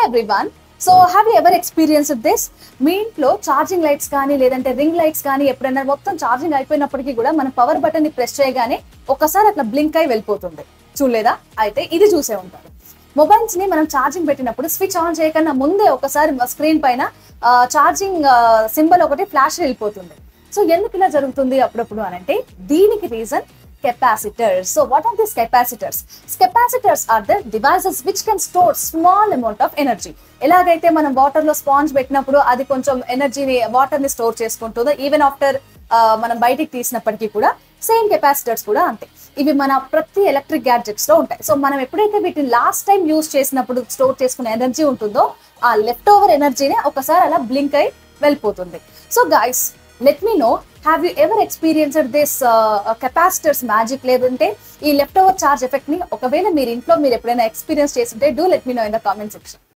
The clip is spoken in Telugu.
Everyone. So have you ever experienced this? మీ ఇంట్లో ఛార్జింగ్ లైట్స్ కానీ లేదంటే రింగ్ లైట్స్ కానీ ఎప్పుడైనా మొత్తం ఛార్జింగ్ అయిపోయినప్పటికీ కూడా మనం పవర్ బటన్ ని ప్రెస్ చేయగానే ఒకసారి అట్లా బ్లింక్ అయి వెళ్ళిపోతుంది, చూడలేదా? అయితే ఇది చూసే ఉంటారు. మొబైల్స్ ని మనం ఛార్జింగ్ పెట్టినప్పుడు స్విచ్ ఆన్ చేయకన్నా ముందే ఒకసారి స్క్రీన్ పైన ఛార్జింగ్ సింబల్ ఒకటి ఫ్లాష్ వెళ్ళిపోతుంది. సో ఎందుకు ఇలా జరుగుతుంది అప్పుడప్పుడు అనంటే దీనికి reason capacitors. So what are these capacitors? Capacitors are the devices which can store small amount of energy. ఎలాగైతే మనం వాటర్ లో స్పాంజ్ పెట్టినప్పుడు అది కొంచెం ఎనర్జీని వాటర్ ని స్టోర్ చేసుకుంటుందో ఈవెన్ ఆఫ్టర్ మనం బయటికి తీసినప్పటికీ కూడా సేమ్ కెపాసిటర్స్ కూడా అంతే. ఇవి మన ప్రతి ఎలక్ట్రిక్ గ్యాడ్జెట్స్ లో ఉంటాయి. సో మనం ఎప్పుడైతే వీటిని లాస్ట్ టైం యూజ్ చేసినప్పుడు స్టోర్ చేసుకునే ఎనర్జీ ఉంటుందో ఆ లెఫ్ట్ ఓవర్ ఎనర్జీని ఒకసారి అలా బ్లింక్ అయి వెళ్ళిపోతుంది. So guys, let me know, have you ever experienced this capacitors magic లేదంటే ఈ లెఫ్ట్ ఓవర్ చార్జ్ ఎఫెక్ట్ ని ఒకవేళ మీరు ఇంట్లో మీరు ఎప్పుడైనా ఎక్స్పీరియన్స్ చేస్తుంటే do let me know in the comment section.